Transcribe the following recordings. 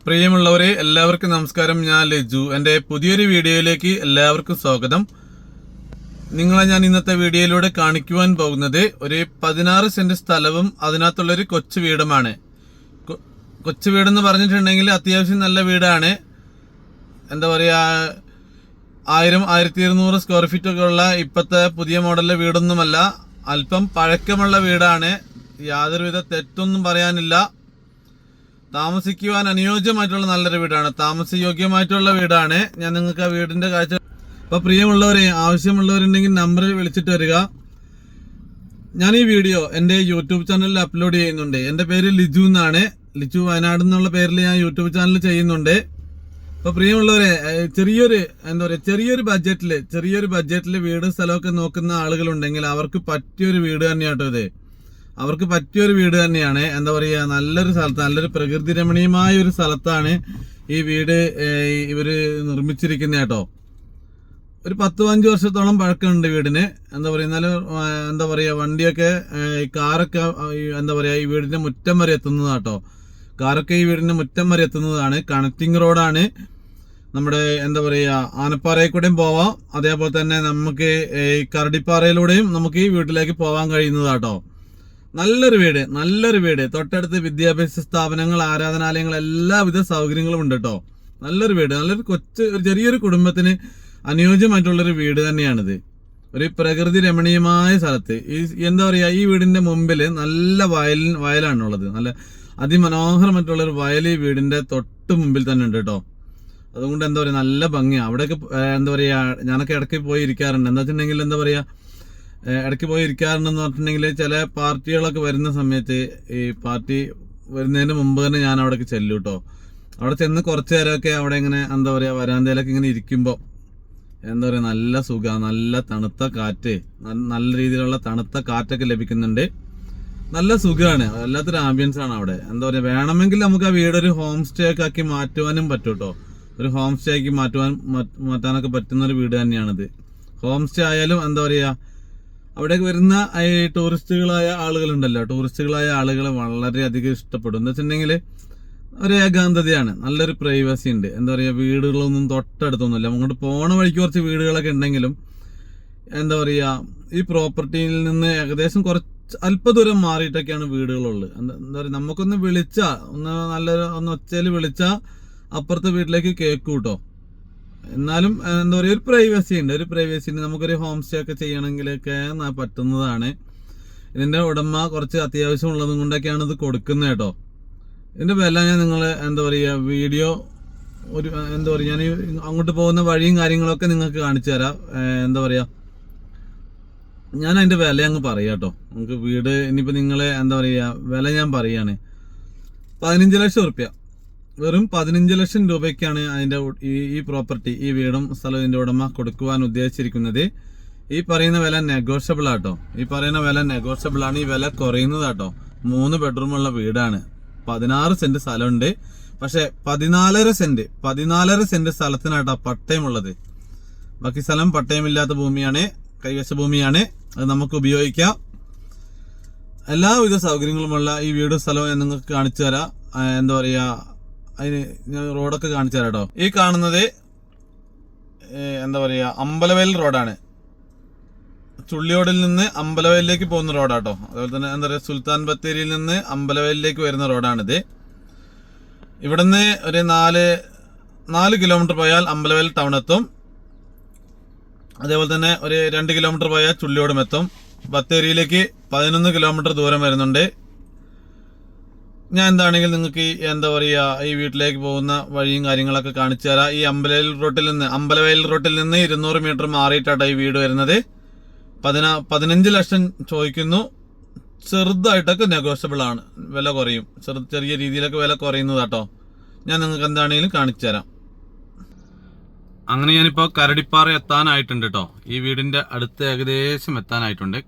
പ്രിയമുള്ളവരെ, എല്ലാവർക്കും നമസ്കാരം. ഞാൻ ലിജു. എൻ്റെ പുതിയൊരു വീഡിയോയിലേക്ക് എല്ലാവർക്കും സ്വാഗതം. നിങ്ങളെ ഞാൻ ഇന്നത്തെ വീഡിയോയിലൂടെ കാണിക്കുവാൻ പോകുന്നത് ഒരു 16 സെന്റ് സ്ഥലവും അതിനകത്തുള്ളൊരു കൊച്ചു വീടുമാണ്. കൊച്ചു വീടെന്ന് പറഞ്ഞിട്ടുണ്ടെങ്കിൽ അത്യാവശ്യം നല്ല വീടാണ്. എന്താ പറയുക, 1000-1200 സ്ക്വയർ ഫീറ്റ് ഒക്കെ ഉള്ള ഇപ്പോഴത്തെ പുതിയ മോഡലിലെ വീടൊന്നുമല്ല. അല്പം പഴക്കമുള്ള വീടാണ്. യാതൊരുവിധ തെറ്റൊന്നും പറയാനില്ല. താമസിക്കുവാൻ അനുയോജ്യമായിട്ടുള്ള നല്ലൊരു വീടാണ്. താമസയോഗ്യമായിട്ടുള്ള വീടാണ്. ഞാൻ നിങ്ങൾക്ക് ആ വീടിന്റെ കാഴ്ച. അപ്പൊ പ്രിയമുള്ളവരെ, ആവശ്യമുള്ളവരുണ്ടെങ്കിൽ നമ്പറിൽ വിളിച്ചിട്ട് വരിക. ഞാൻ ഈ വീഡിയോ എൻ്റെ യൂട്യൂബ് ചാനലിൽ അപ്ലോഡ് ചെയ്യുന്നുണ്ട്. എൻ്റെ പേര് ലിജു എന്നാണ്. ലിജു വയനാട് എന്നുള്ള പേരിൽ ഞാൻ യൂട്യൂബ് ചാനൽ ചെയ്യുന്നുണ്ട്. അപ്പൊ പ്രിയമുള്ളവരെ, ചെറിയൊരു ബഡ്ജറ്റില് വീട് സ്ഥലമൊക്കെ നോക്കുന്ന ആളുകളുണ്ടെങ്കിൽ അവർക്ക് പറ്റിയൊരു വീട് തന്നെയാട്ടോ ഇത്. അവർക്ക് പറ്റിയൊരു വീട് തന്നെയാണ്. എന്താ പറയുക, നല്ലൊരു സ്ഥലത്ത്, നല്ലൊരു പ്രകൃതി രമണീയമായ ഒരു സ്ഥലത്താണ് ഈ വീട് ഇവര് നിർമ്മിച്ചിരിക്കുന്ന കേട്ടോ. ഒരു 10-15 വർഷത്തോളം പഴക്കമുണ്ട് വീടിന്. എന്താ പറയുക, വണ്ടിയൊക്കെ, കാറൊക്കെ എന്താ പറയുക, ഈ വീടിന്റെ മുറ്റം വരെ എത്തുന്നതാട്ടോ. കാറൊക്കെ ഈ വീടിന്റെ മുറ്റം വരെ എത്തുന്നതാണ്. കണക്റ്റിംഗ് റോഡാണ്. നമ്മുടെ എന്താ പറയുക, ആനപ്പാറയിൽ കൂടെയും പോവാം. അതേപോലെ തന്നെ നമുക്ക് ഈ കരടിപ്പാറയിലൂടെയും നമുക്ക് ഈ വീട്ടിലേക്ക് പോവാൻ കഴിയുന്നതാട്ടോ. നല്ലൊരു വീട്. തൊട്ടടുത്ത് വിദ്യാഭ്യാസ സ്ഥാപനങ്ങൾ, ആരാധനാലയങ്ങൾ, എല്ലാവിധ സൗകര്യങ്ങളും ഉണ്ട് കേട്ടോ. നല്ലൊരു വീട്, ചെറിയൊരു കുടുംബത്തിന് അനുയോജ്യമായിട്ടുള്ളൊരു വീട് തന്നെയാണിത്. ഒരു പ്രകൃതി രമണീയമായ സ്ഥലത്ത്. എന്താ പറയുക, ഈ വീടിന്റെ മുമ്പിൽ നല്ല വയലാണുള്ളത്. നല്ല അതിമനോഹരമായിട്ടുള്ളൊരു വയൽ ഈ വീടിന്റെ തൊട്ട് മുമ്പിൽ തന്നെ ഉണ്ട് കേട്ടോ. അതുകൊണ്ട് എന്താ പറയുക, നല്ല ഭംഗിയാണ് അവിടെയൊക്കെ. എന്താ പറയുക, ഞാനൊക്കെ ഇടയ്ക്ക് പോയി ഇരിക്കാറുണ്ട്. എന്താ വെച്ചിട്ടുണ്ടെങ്കിൽ എന്താ പറയുക, ഇടയ്ക്ക് പോയി ഇരിക്കാറുണ്ടെന്ന് പറഞ്ഞിട്ടുണ്ടെങ്കിൽ ചില പാർട്ടികളൊക്കെ വരുന്ന സമയത്ത്, ഈ പാർട്ടി വരുന്നതിന് മുമ്പ് തന്നെ ഞാൻ അവിടേക്ക് ചെല്ലും കേട്ടോ. അവിടെ ചെന്ന് കുറച്ച് നേരമൊക്കെ അവിടെ ഇങ്ങനെ എന്താ പറയുക, വരാന്തയിലൊക്കെ ഇങ്ങനെ ഇരിക്കുമ്പോൾ എന്താ പറയുക, നല്ല സുഖം, നല്ല തണുത്ത കാറ്റ്, നല്ല രീതിയിലുള്ള തണുത്ത കാറ്റൊക്കെ ലഭിക്കുന്നുണ്ട്. നല്ല സുഖമാണ്. വല്ലാത്തൊരു ആംബിയൻസ് ആണ് അവിടെ. എന്താ പറയുക, വേണമെങ്കിൽ നമുക്ക് ആ വീടൊരു ഹോം സ്റ്റേ ഒക്കെ ആക്കി മാറ്റുവാനും പറ്റും കേട്ടോ. ഒരു ഹോം സ്റ്റേ ആക്കി മാറ്റാനൊക്കെ പറ്റുന്ന ഒരു വീട് തന്നെയാണിത്. ഹോം സ്റ്റേ ആയാലും എന്താ പറയുക, അവിടേക്ക് വരുന്ന ഈ ടൂറിസ്റ്റുകളായ ആളുകളെ വളരെയധികം ഇഷ്ടപ്പെടും. എന്താ വെച്ചിട്ടുണ്ടെങ്കിൽ ഒരു ഏകാന്തതയാണ്, നല്ലൊരു പ്രൈവസി ഉണ്ട്. എന്താ പറയുക, വീടുകളൊന്നും തൊട്ടടുത്തൊന്നുമില്ല. അങ്ങോട്ട് പോണ വഴിക്ക് കുറച്ച് വീടുകളൊക്കെ ഉണ്ടെങ്കിലും എന്താ പറയുക, ഈ പ്രോപ്പർട്ടിയിൽ നിന്ന് ഏകദേശം അല്പദൂരം മാറിയിട്ടൊക്കെയാണ് വീടുകളുള്ളത്. എന്താ പറയുക, നമുക്കൊന്ന് ഒന്ന് ഒച്ചയിൽ വിളിച്ചാൽ അപ്പുറത്തെ വീട്ടിലേക്ക് കേൾക്കും കേട്ടോ. എന്നാലും എന്താ പറയുക, ഒരു പ്രൈവസി ഉണ്ട്. നമുക്കൊരു ഹോം സ്റ്റേ ഒക്കെ ചെയ്യണമെങ്കിലൊക്കെ പറ്റുന്നതാണ്. ഇതിന്റെ ഉടമ കുറച്ച് അത്യാവശ്യം ഉള്ളതും കൊണ്ടൊക്കെയാണ് ഇത് കൊടുക്കുന്നത് കേട്ടോ. ഇതിന്റെ വില ഞാൻ നിങ്ങളെ എന്താ പറയുക, വീഡിയോ ഞാൻ അങ്ങോട്ട് പോകുന്ന വഴിയും കാര്യങ്ങളൊക്കെ നിങ്ങൾക്ക് കാണിച്ചു തരാം. എന്താ പറയുക, ഞാൻ അതിന്റെ വില അങ്ങ് പറയാം കേട്ടോ. നമുക്ക് വീട് ഇനിയിപ്പോ നിങ്ങളെ എന്താ പറയുക, വില ഞാൻ പറയാണ്. 15 ലക്ഷം റുപ്യ, വെറും 15 ലക്ഷം രൂപയ്ക്കാണ് അതിന്റെ ഈ പ്രോപ്പർട്ടി, ഈ വീടും സ്ഥലവും ഇതിന്റെ ഉടമ കൊടുക്കുവാൻ ഉദ്ദേശിച്ചിരിക്കുന്നത്. ഈ പറയുന്ന വില നെഗോഷ്യബിൾ ആട്ടോ. ഈ വില കുറയുന്നതാട്ടോ. 3 ബെഡ്റൂമുള്ള വീടാണ്. 16 സെന്റ് സ്ഥലമുണ്ട്. പക്ഷെ 14 സെന്റ് സ്ഥലത്തിനാട്ടോ പട്ടയമുള്ളത്. ബാക്കി സ്ഥലം പട്ടയമില്ലാത്ത ഭൂമിയാണ്, കൈവശ ഭൂമിയാണ്. അത് നമുക്ക് ഉപയോഗിക്കാം. എല്ലാവിധ സൗകര്യങ്ങളുമുള്ള ഈ വീടും സ്ഥലവും ഞാൻ നിങ്ങൾക്ക് കാണിച്ചു തരാം. എന്താ പറയുക, അതിന് ഞാൻ റോഡൊക്കെ കാണിച്ചു തരാം കേട്ടോ. ഈ കാണുന്നത് എന്താ പറയുക, അമ്പലവയൽ റോഡാണ്. ചുള്ളിയോടിൽ നിന്ന് അമ്പലവയലിലേക്ക് പോകുന്ന റോഡാട്ടോ. അതുപോലെ തന്നെ എന്താ പറയുക, സുൽത്താൻ ബത്തേരിയിൽ നിന്ന് അമ്പലവയലിലേക്ക് വരുന്ന റോഡാണിത്. ഇവിടുന്ന് ഒരു 4 കിലോമീറ്റർ പോയാൽ അമ്പലവയൽ ടൗൺ എത്തും. അതേപോലെ തന്നെ ഒരു 2 കിലോമീറ്റർ പോയാൽ ചുള്ളിയോടും എത്തും. ബത്തേരിയിലേക്ക് 11 കിലോമീറ്റർ ദൂരം വരുന്നുണ്ട്. ഞാൻ എന്താണെങ്കിൽ നിങ്ങൾക്ക് എന്താ പറയുക, ഈ വീട്ടിലേക്ക് പോകുന്ന വഴിയും കാര്യങ്ങളൊക്കെ കാണിച്ചു തരാം. ഈ അമ്പലവയൽ റോട്ടിൽ നിന്ന് 200 മീറ്റർ മാറിയിട്ടാട്ടോ ഈ വീട് വരുന്നത്. 15 ലക്ഷം ചോദിക്കുന്നു. ചെറുതായിട്ടൊക്കെ നെഗോഷ്യബിൾ ആണ്, വില കുറയും. ചെറിയ രീതിയിലൊക്കെ വില കുറയുന്നതാട്ടോ. ഞാൻ നിങ്ങൾക്ക് എന്താണെങ്കിലും കാണിച്ചു തരാം. അങ്ങനെ ഞാനിപ്പോ കരടിപ്പാറ എത്താനായിട്ടുണ്ട് കേട്ടോ. ഈ വീടിന്റെ അടുത്ത് ഏകദേശം എത്താനായിട്ടുണ്ട്.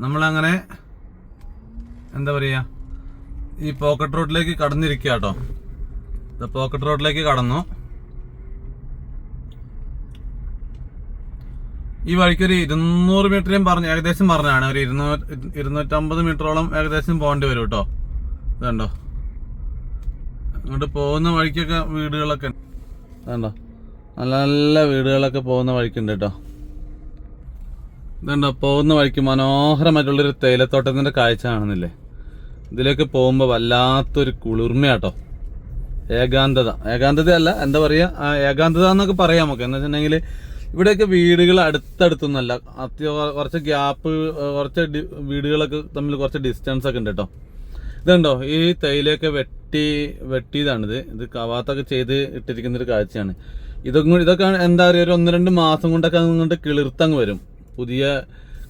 നമ്മളങ്ങനെ എന്താ പറയുക, ഈ പോക്കറ്റ് റോഡിലേക്ക് കടന്നിരിക്കുക കേട്ടോ. പോക്കറ്റ് റോഡിലേക്ക് കടന്നു. ഈ വഴിക്ക് ഒരു 200 മീറ്ററേയും ഏകദേശം പറഞ്ഞാണ്. ഒരു 250 മീറ്ററോളം ഏകദേശം പോകേണ്ടി വരും കേട്ടോ. ഇതുണ്ടോ, അങ്ങോട്ട് പോകുന്ന വഴിക്കൊക്കെ വീടുകളൊക്കെ ഇതുണ്ടോ, നല്ല നല്ല വീടുകളൊക്കെ പോകുന്ന വഴിക്കുണ്ട് കേട്ടോ. ഇതുണ്ടോ, പോകുന്ന വഴിക്ക് മനോഹരമായിട്ടുള്ളൊരു തേയിലത്തോട്ടത്തിൻ്റെ കാഴ്ച കാണുന്നില്ലേ? ഇതിലേക്ക് പോകുമ്പോൾ വല്ലാത്തൊരു കുളിർമയാട്ടോ. ഏകാന്തതയല്ല, എന്താ പറയുക, ഏകാന്തത എന്നൊക്കെ പറയാം നമുക്ക്. എന്ന് വെച്ചിട്ടുണ്ടെങ്കിൽ ഇവിടെയൊക്കെ വീടുകൾ അടുത്തടുത്തൊന്നുമല്ല, കുറച്ച് ഗ്യാപ്പ്, കുറച്ച് വീടുകളൊക്കെ തമ്മിൽ കുറച്ച് ഡിസ്റ്റൻസ് ഒക്കെ ഉണ്ട് കേട്ടോ. ഇതുണ്ടോ, ഈ തേയിലയൊക്കെ വെട്ടിയതാണിത്. ഇത് കവാത്തൊക്കെ ചെയ്ത് ഇട്ടിരിക്കുന്നൊരു കാഴ്ചയാണ്. ഇതൊക്കെ എന്താ പറയുക, ഒരു 1-2 മാസം കൊണ്ടൊക്കെ അങ്ങോട്ട് കിളിർത്തങ്ങ് വരും, പുതിയ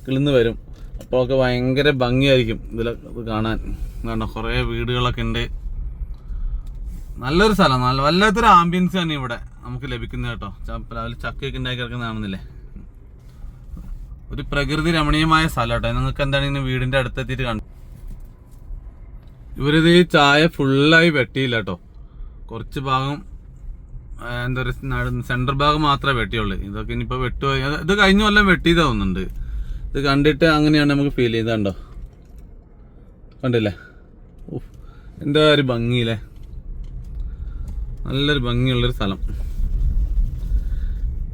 കിളിർന്ന് വരും. അപ്പോൾ ഒക്കെ ഭയങ്കര ഭംഗിയായിരിക്കും ഇത് കാണാൻ. കണ്ടോ, കുറേ വീടുകളൊക്കെ ഉണ്ട്. നല്ലൊരു സ്ഥലം, വല്ലാത്തൊരു ആംബിയൻസ് തന്നെ ഇവിടെ നമുക്ക് ലഭിക്കുന്നത് കേട്ടോ. രാവിലെ ചക്കയൊക്കെ ഉണ്ടാക്കി കിടക്കുന്നതാണെന്നില്ലേ, ഒരു പ്രകൃതി രമണീയമായ സ്ഥലം കേട്ടോ. നിങ്ങൾക്ക് എന്താണ് ഇങ്ങനെ വീടിന്റെ അടുത്തെത്തിയിട്ട് കണ്ടു. ഇവരിത് ഈ ചായ ഫുള്ളായി വെട്ടിയില്ല കേട്ടോ. കുറച്ച് ഭാഗം, എന്താ പറയുക, സെൻട്രൽ ഭാഗം മാത്രമേ വെട്ടിയുള്ളൂ. ഇതൊക്കെ ഇനിയിപ്പോൾ ഇത് കഴിഞ്ഞ കൊല്ലം വെട്ടിയത് തോന്നുന്നുണ്ട്. ഇത് കണ്ടിട്ട് അങ്ങനെയാണ് നമുക്ക് ഫീൽ ചെയ്തോ. കണ്ടില്ലേ, എന്താ ഒരു ഭംഗിയില്ലേ, നല്ലൊരു ഭംഗിയുള്ളൊരു സ്ഥലം.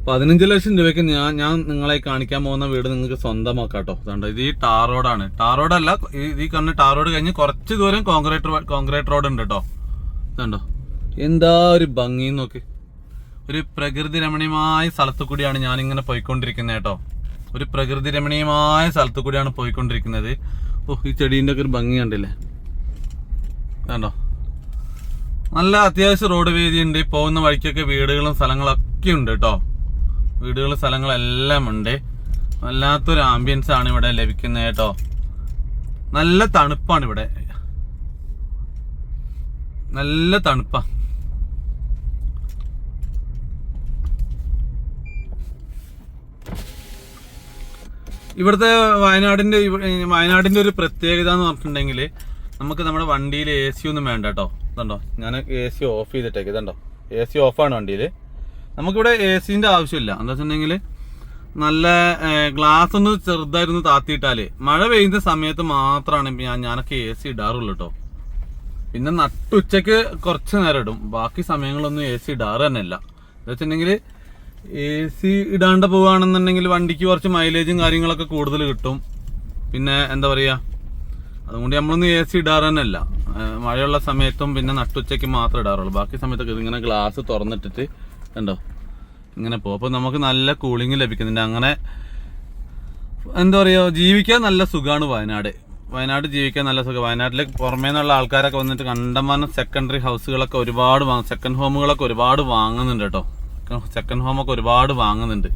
15 ലക്ഷം രൂപയ്ക്ക് ഞാൻ നിങ്ങളെ കാണിക്കാൻ പോകുന്ന വീട് നിങ്ങൾക്ക് സ്വന്തമാക്കാം കേട്ടോ. അതുകൊണ്ട് ഇത് ഈ ടാർ റോഡാണ്. ടാർ റോഡല്ല, ഈ കണ്ണ് ടാർ റോഡ് കഴിഞ്ഞ് കുറച്ച് ദൂരം കോൺക്രീറ്റ് റോഡ് ഉണ്ട് കേട്ടോ. ഇതുണ്ടോ, എന്താ ഒരു ഭംഗി നോക്ക്. ഒരു പ്രകൃതി രമണീയമായ സ്ഥലത്തു കൂടിയാണ് ഞാനിങ്ങനെ പോയിക്കൊണ്ടിരിക്കുന്നത് കേട്ടോ. ഒരു പ്രകൃതി രമണീയമായ സ്ഥലത്തു കൂടിയാണ് പോയിക്കൊണ്ടിരിക്കുന്നത്. ഈ ചെടീൻ്റെ ഒക്കെ ഒരു ഭംഗി കണ്ടില്ലേ, കണ്ടോ. നല്ല അത്യാവശ്യം റോഡ് വീതി ഉണ്ട്. പോകുന്ന വഴിക്കൊക്കെ വീടുകളും സ്ഥലങ്ങളൊക്കെ ഉണ്ട് കേട്ടോ. വീടുകളും സ്ഥലങ്ങളെല്ലാം ഉണ്ട്. വല്ലാത്തൊരു ആംബിയൻസ് ആണ് ഇവിടെ ലഭിക്കുന്നത് കേട്ടോ. നല്ല തണുപ്പാണ് ഇവിടെ, നല്ല തണുപ്പാ. ഇവിടുത്തെ വയനാടിന്റെ ഒരു പ്രത്യേകത എന്ന് പറഞ്ഞിട്ടുണ്ടെങ്കിൽ നമുക്ക് നമ്മുടെ വണ്ടിയിൽ AC ഒന്നും വേണ്ട കേട്ടോ. ഇതുണ്ടോ, ഞാൻ AC ഓഫ് ചെയ്തിട്ടേക്ക്. ഇതുണ്ടോ, AC ഓഫാണ് വണ്ടിയിൽ. നമുക്കിവിടെ ACൻ്റെ ആവശ്യമില്ല. എന്താ വെച്ചിട്ടുണ്ടെങ്കിൽ നല്ല ഗ്ലാസ് ഒന്ന് ചെറുതായിരുന്നു താത്തിയിട്ടാൽ മഴ പെയ്യുന്ന സമയത്ത് മാത്രമാണ് ഞാനൊക്കെ AC ഇടാറുള്ളൂ കേട്ടോ. പിന്നെ നട്ടുച്ചയ്ക്ക് കുറച്ച് നേരം ഇടും, ബാക്കി സമയങ്ങളൊന്നും AC ഇടാറ് തന്നെ ഇല്ല. എന്താ വെച്ചിട്ടുണ്ടെങ്കിൽ AC ഇടാണ്ട് പോവുകയാണെന്നുണ്ടെങ്കിൽ വണ്ടിക്ക് കുറച്ച് മൈലേജും കാര്യങ്ങളൊക്കെ കൂടുതൽ കിട്ടും. പിന്നെ എന്താ പറയുക, അതുകൊണ്ട് നമ്മളൊന്നും AC ഇടാറ് തന്നെ അല്ല. മഴയുള്ള സമയത്തും പിന്നെ നട്ടുച്ചയ്ക്ക് മാത്രമേ ഇടാറുള്ളൂ. ബാക്കി സമയത്തൊക്കെ ഇതിങ്ങനെ ഗ്ലാസ് തുറന്നിട്ടിട്ട് കണ്ടോ ഇങ്ങനെ പോകും. അപ്പോൾ നമുക്ക് നല്ല കൂളിംഗ് ലഭിക്കുന്നുണ്ട്. അങ്ങനെ എന്താ പറയുക, ജീവിക്കാൻ നല്ല സുഖമാണ് വയനാട് ജീവിക്കാൻ നല്ല സുഖം. വയനാട്ടിലേക്ക് പുറമേ നിന്നുള്ള ആൾക്കാരൊക്കെ വന്നിട്ട് കണ്ടമാനം സെക്കൻഡറി ഹൗസുകളൊക്കെ ഒരുപാട് സെക്കൻഡ് ഹോമുകളൊക്കെ ഒരുപാട് വാങ്ങുന്നുണ്ട് കേട്ടോ. സെക്കൻഡ് ഹോമൊക്കെ ഒരുപാട് വാങ്ങുന്നുണ്ട്.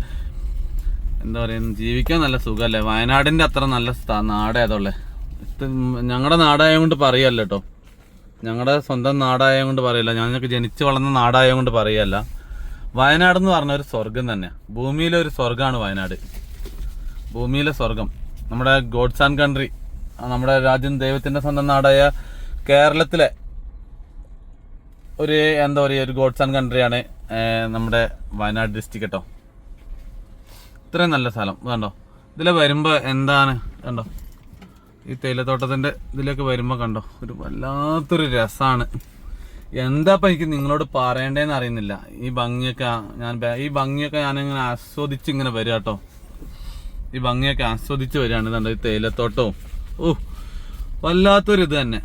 എന്താ പറയുക, ജീവിക്കാൻ നല്ല സുഖമല്ലേ. വയനാടിൻ്റെ അത്ര നല്ല നാട് ഏതോളേ. ഞങ്ങളുടെ നാടായത് കൊണ്ട് പറയല്ല കേട്ടോ, ഞങ്ങളുടെ സ്വന്തം നാടായത് കൊണ്ട് പറയല്ല, ഞങ്ങൾക്ക് ജനിച്ചു വളർന്ന നാടായത് കൊണ്ട് പറയല്ല. വയനാടെന്ന് പറഞ്ഞ ഒരു സ്വർഗം തന്നെയാണ്. ഭൂമിയിലെ ഒരു സ്വർഗമാണ് വയനാട്, ഭൂമിയിലെ സ്വർഗം. നമ്മുടെ ഗോഡ്സ് ആൻഡ് കൺട്രി, നമ്മുടെ രാജ്യം ദൈവത്തിൻ്റെ സ്വന്തം നാടായ കേരളത്തിലെ ഒരു എന്താ പറയുക, ഒരു ഗോഡ്സ് ആൻഡ് കൺട്രിയാണ് നമ്മുടെ വയനാട് ഡിസ്ട്രിക്ട് കേട്ടോ. ഇത്രയും നല്ല സ്ഥലം കണ്ടോ. ഇതിൽ വരുമ്പോൾ എന്താണ് കണ്ടോ, ഈ തേയിലത്തോട്ടത്തിൻ്റെ ഇതിലേക്ക് വരുമ്പോൾ കണ്ടോ ഒരു വല്ലാത്തൊരു രസമാണ്. എന്താപ്പം എനിക്ക് നിങ്ങളോട് പറയേണ്ടതെന്ന് അറിയുന്നില്ല. ഈ ഭംഗിയൊക്കെ ഞാനിങ്ങനെ ആസ്വദിച്ച് ഇങ്ങനെ വരിക കേട്ടോ. ഈ ഭംഗിയൊക്കെ ആസ്വദിച്ച് വരികയാണ്. ഇതുണ്ട് ഈ തേയിലത്തോട്ടവും. വല്ലാത്തൊരു ഇത് തന്നെ.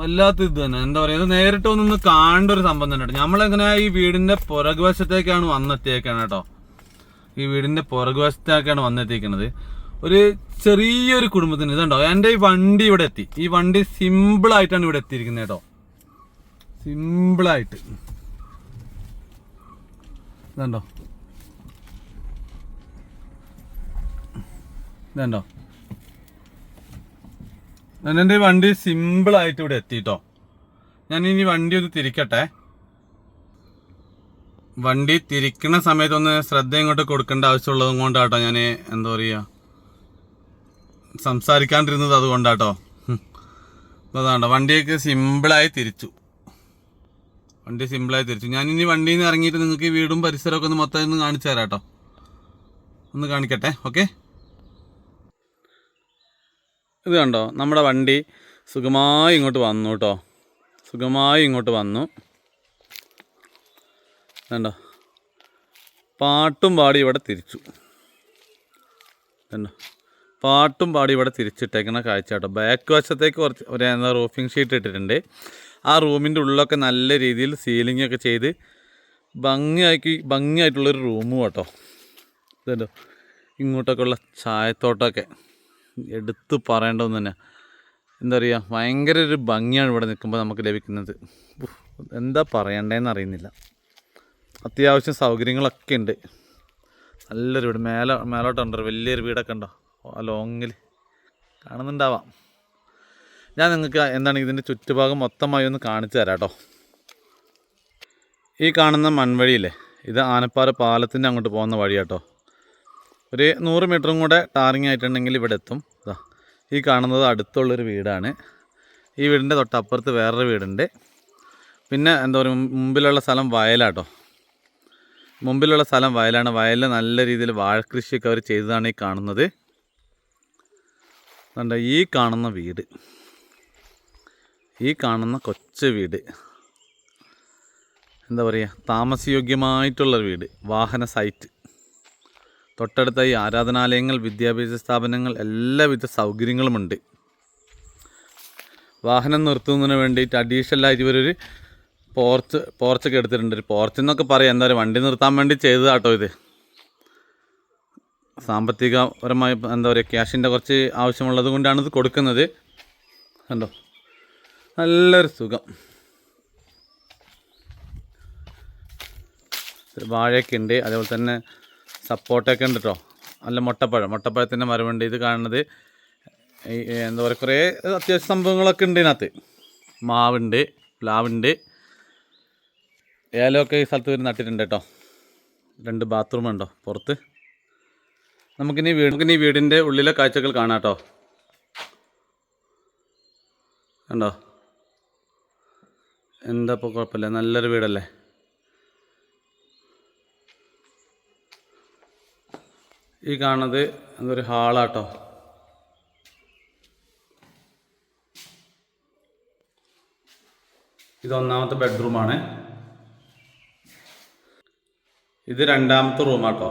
എന്താ പറയുക, ഇത് നേരിട്ട് ഒന്ന് കാണേണ്ട ഒരു സംഭവം തന്നെ കേട്ടോ. നമ്മളെങ്ങനെ ഈ വീടിൻ്റെ പുറകുവശത്തേക്കാണ് വന്നെത്തിയേക്കാണ് കേട്ടോ. ഈ വീടിൻ്റെ പുറകുവശത്തേക്കാണ് വന്നെത്തിക്കുന്നത്. ഒരു ചെറിയൊരു കുടുംബത്തിന് ഇതുണ്ടോ. എൻ്റെ ഈ വണ്ടി ഇവിടെ എത്തി. ഈ വണ്ടി സിമ്പിളായിട്ടാണ് ഇവിടെ എത്തിയിരിക്കുന്നത് കേട്ടോ. സിമ്പിളായിട്ട് ഇതുണ്ടോ. എൻ്റെ വണ്ടി സിമ്പിളായിട്ട് ഇവിടെ എത്തിട്ടോ. ഞാനിനി വണ്ടി ഒന്ന് തിരിക്കട്ടെ. വണ്ടി തിരിക്കുന്ന സമയത്തൊന്ന് ശ്രദ്ധ ഇങ്ങോട്ട് കൊടുക്കേണ്ട ആവശ്യമുള്ളതും കൊണ്ടാട്ടോ ഞാൻ എന്താ പറയുക സംസാരിക്കാണ്ടിരുന്നത്, അതുകൊണ്ടാട്ടോ. അതാണ്ടോ വണ്ടിയൊക്കെ സിമ്പിളായി തിരിച്ചു. ഞാനിനി വണ്ടിയിൽ നിന്ന് ഇറങ്ങിയിട്ട് നിങ്ങൾക്ക് ഈ വീടും പരിസരമൊക്കെ ഒന്ന് മൊത്തം ഒന്ന് കാണിച്ചു തരാം കേട്ടോ. ഒന്ന് കാണിക്കട്ടെ. ഓക്കെ, ഇത് കണ്ടോ, നമ്മുടെ വണ്ടി സുഖമായി ഇങ്ങോട്ട് വന്നു കേട്ടോ. സുഖമായി ഇങ്ങോട്ട് വന്നു. കണ്ടോ, പാട്ടും പാടി ഇവിടെ തിരിച്ചു. കണ്ടോ, പാട്ടും പാടി ഇവിടെ തിരിച്ചിട്ടേക്കുന്ന കാഴ്ച കേട്ടോ. ബാക്ക് വശത്തേക്ക് എന്താ റൂഫിംഗ് ഷീറ്റ് ഇട്ടിട്ടുണ്ട്. ആ റൂമിൻ്റെ ഉള്ളിലൊക്കെ നല്ല രീതിയിൽ സീലിംഗ് ഒക്കെ ചെയ്ത് ഭംഗിയായിട്ടുള്ളൊരു റൂമും കേട്ടോ. ഇതല്ലോ, ഇങ്ങോട്ടൊക്കെ ഉള്ള ചായത്തോട്ടമൊക്കെ എടുത്ത് പറയേണ്ടതെന്ന് തന്നെ. എന്താ പറയുക, ഭയങ്കര ഒരു ഭംഗിയാണ് ഇവിടെ നിൽക്കുമ്പോൾ നമുക്ക് ലഭിക്കുന്നത്. എന്താ പറയണ്ടതെന്ന് അറിയുന്നില്ല. അത്യാവശ്യം സൗകര്യങ്ങളൊക്കെ ഉണ്ട്. നല്ലൊരു വീട്. മേലോട്ടുണ്ടോ വലിയൊരു വീടൊക്കെ ഉണ്ടോ ആ ലോങ്ങിൽ കാണുന്നുണ്ടാവാം. ഞാൻ നിങ്ങൾക്ക് എന്താണ് ഇതിൻ്റെ ചുറ്റുഭാഗം മൊത്തമായി ഒന്ന് കാണിച്ചു തരാം കേട്ടോ. ഈ കാണുന്ന മൺവഴിയില്ലേ, ഇത് ആനപ്പാറ പാലത്തിൻ്റെ അങ്ങോട്ട് പോകുന്ന വഴി കേട്ടോ. ഒരു 100 മീറ്ററും കൂടെ ടാറിങ് ആയിട്ടുണ്ടെങ്കിൽ ഇവിടെ എത്തും. ഈ കാണുന്നത് അടുത്തുള്ളൊരു വീടാണ്. ഈ വീടിൻ്റെ തൊട്ടപ്പുറത്ത് വേറൊരു വീടുണ്ട്. പിന്നെ എന്താ പറയുക, മുമ്പിലുള്ള സ്ഥലം വയലാട്ടോ. മുമ്പിലുള്ള സ്ഥലം വയലാണ്. വയലിൽ നല്ല രീതിയിൽ വാഴക്കൃഷിയൊക്കെ അവർ ചെയ്തതാണ് ഈ കാണുന്നത്. അതുകൊണ്ട് ഈ കാണുന്ന വീട്, ഈ കാണുന്ന കൊച്ചു വീട് എന്താ പറയുക, താമസയോഗ്യമായിട്ടുള്ളൊരു വീട്. വാഹന സൈറ്റ് തൊട്ടടുത്തായി ആരാധനാലയങ്ങൾ, വിദ്യാഭ്യാസ സ്ഥാപനങ്ങൾ, എല്ലാവിധ സൗകര്യങ്ങളുമുണ്ട്. വാഹനം നിർത്തുന്നതിന് വേണ്ടിയിട്ട് അഡീഷണലായിട്ട് ഇവരൊരു പോർച്ചൊക്കെ എടുത്തിട്ടുണ്ട്. ഒരു പോർച്ച് എന്നൊക്കെ പറയാം, എന്താ പറയുക, വണ്ടി നിർത്താൻ വേണ്ടി ചെയ്തതാട്ടോ ഇത്. സാമ്പത്തികപരമായി എന്താ പറയുക, ക്യാഷിൻ്റെ കുറച്ച് ആവശ്യമുള്ളത് കൊണ്ടാണ് ഇത് കൊടുക്കുന്നത്. കണ്ടോ, നല്ലൊരു സുഖം. വാഴയൊക്കെ ഉണ്ട്, അതേപോലെ തന്നെ സപ്പോർട്ടൊക്കെ ഉണ്ട് കേട്ടോ. നല്ല മുട്ടപ്പഴത്തിൻ്റെ മരമുണ്ട്. ഇത് കാണുന്നത് എന്താ പറയുക, കുറേ അത്യാവശ്യ സംഭവങ്ങളൊക്കെ ഉണ്ട് ഇതിനകത്ത്. മാവുണ്ട്, പ്ലാവുണ്ട്, ഏലമൊക്കെ ഈ സ്ഥലത്ത് വരെ നട്ടിട്ടുണ്ട് കേട്ടോ. 2 ബാത്റൂമുണ്ടോ പുറത്ത്. നമുക്കിനി വീടിൻ്റെ ഉള്ളിലെ കാഴ്ചകൾ കാണാം കേട്ടോ. കണ്ടോ, എന്താ ഇപ്പോൾ കുഴപ്പമില്ല, നല്ലൊരു വീടല്ലേ. ഈ കാണുന്നത് എന്തൊരു ഹാളാട്ടോ. ഇത് 1ാമത്തെ ബെഡ്റൂമാണ്. ഇത് 2ാമത്തെ റൂമാട്ടോ.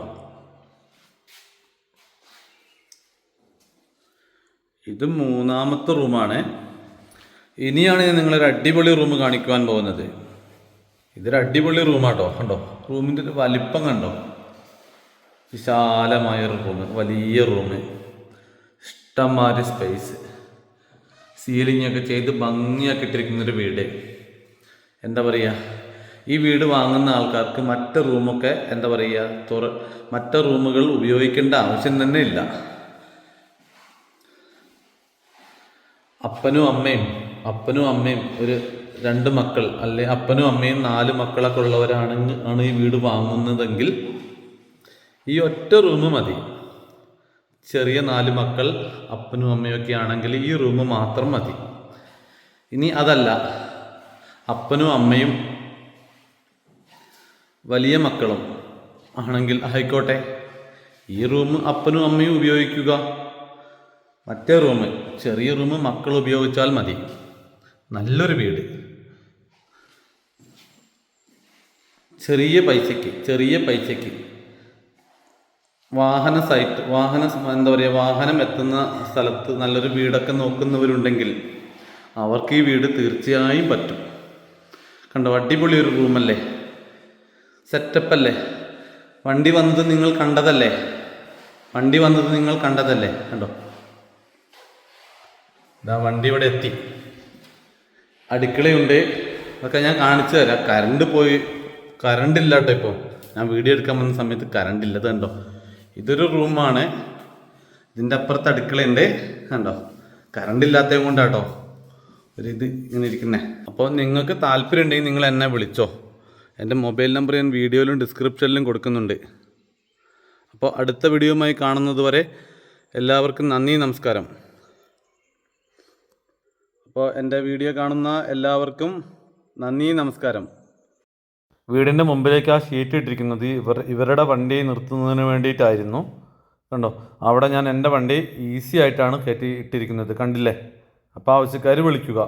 ഇത് 3ാമത്തെ റൂമാണ്. ഇനിയാണ് ഞാൻ നിങ്ങളൊരു അടിപൊളി റൂം കാണിക്കുവാൻ പോകുന്നത്. ഇതൊരു അടിപൊളി റൂമാട്ടോ. കണ്ടോ, റൂമിൻ്റെ ഒരു വലിപ്പം കണ്ടോ. വിശാലമായൊരു റൂം, വലിയ റൂം, ഇഷ്ടംമാതിരി സ്പേസ്, സീലിങ്ങൊക്കെ ചെയ്ത് ഭംഗിയാക്കി ഇട്ടിരിക്കുന്നൊരു വീട്. എന്താ പറയുക, ഈ വീട് വാങ്ങുന്ന ആൾക്കാർക്ക് മറ്റ് റൂമൊക്കെ എന്താ പറയുക, മറ്റ് റൂമുകൾ ഉപയോഗിക്കേണ്ട ആവശ്യം തന്നെ ഇല്ല. അപ്പനും അമ്മയും ഒരു 2 മക്കൾ, അല്ലെ അപ്പനും അമ്മയും 4 മക്കളൊക്കെ ഉള്ളവരാണ് ഈ വീട് വാങ്ങുന്നതെങ്കിൽ ഈ ഒറ്റ റൂം മതി. ചെറിയ 4 മക്കൾ, അപ്പനും അമ്മയൊക്കെ ആണെങ്കിൽ ഈ റൂം മാത്രം മതി. ഇനി അതല്ല, അപ്പനും അമ്മയും വലിയ മക്കളും ആണെങ്കിൽ ആയിക്കോട്ടെ, ഈ റൂം അപ്പനും അമ്മയും ഉപയോഗിക്കുക. മറ്റേ റൂം, ചെറിയ റൂം മക്കൾ ഉപയോഗിച്ചാൽ മതി. നല്ലൊരു വീട്, ചെറിയ പൈസയ്ക്ക് എന്താ പറയുക, വാഹനം എത്തുന്ന സ്ഥലത്ത് നല്ലൊരു വീടൊക്കെ നോക്കുന്നവരുണ്ടെങ്കിൽ അവർക്ക് ഈ വീട് തീർച്ചയായും പറ്റും. കണ്ടോ, അടിപൊളി ഒരു റൂമല്ലേ, സെറ്റപ്പല്ലേ. വണ്ടി വന്നത് നിങ്ങൾ കണ്ടതല്ലേ. കണ്ടോ, ഇതാ വണ്ടി ഇവിടെ എത്തി. അടുക്കളയുണ്ട്, അതൊക്കെ ഞാൻ കാണിച്ചു തരാം. കറണ്ട് ഇല്ല കേട്ടോ. ഇപ്പോൾ ഞാൻ വീഡിയോ എടുക്കാൻ വന്ന സമയത്ത് കറണ്ട് ഇല്ല. കണ്ടോ, ഇതൊരു റൂമാണ്, ഇതിൻ്റെ അപ്പുറത്ത് അടുക്കളയുണ്ട്. കണ്ടോ, കറണ്ട് ഇല്ലാത്തത് കൊണ്ടാട്ടോ ഒരിത് ഇങ്ങനെ ഇരിക്കുന്നത്. അപ്പോൾ നിങ്ങൾക്ക് താല്പര്യം ഉണ്ടെങ്കിൽ നിങ്ങൾ എന്നെ വിളിച്ചോ. എൻ്റെ മൊബൈൽ നമ്പർ ഞാൻ വീഡിയോയിലും ഡിസ്ക്രിപ്ഷനിലും കൊടുക്കുന്നുണ്ട്. അപ്പോൾ അടുത്ത വീഡിയോയുമായി കാണുന്നത് വരെ എല്ലാവർക്കും നന്ദി, നമസ്കാരം. അപ്പോൾ എൻ്റെ വീഡിയോ കാണുന്ന എല്ലാവർക്കും നന്ദി, നമസ്കാരം. വീടിൻ്റെ മുമ്പിലേക്ക് ആ ഷീറ്റ് ഇട്ടിരിക്കുന്നത് ഇവരുടെ വണ്ടി നിർത്തുന്നതിന് വേണ്ടിയിട്ടായിരുന്നു. കണ്ടോ, അവിടെ ഞാൻ എൻ്റെ വണ്ടി ഈസി ആയിട്ടാണ് കയറ്റി ഇട്ടിരിക്കുന്നത്, കണ്ടില്ലേ? അപ്പോൾ ആവശ്യക്കാർ വിളിക്കുക.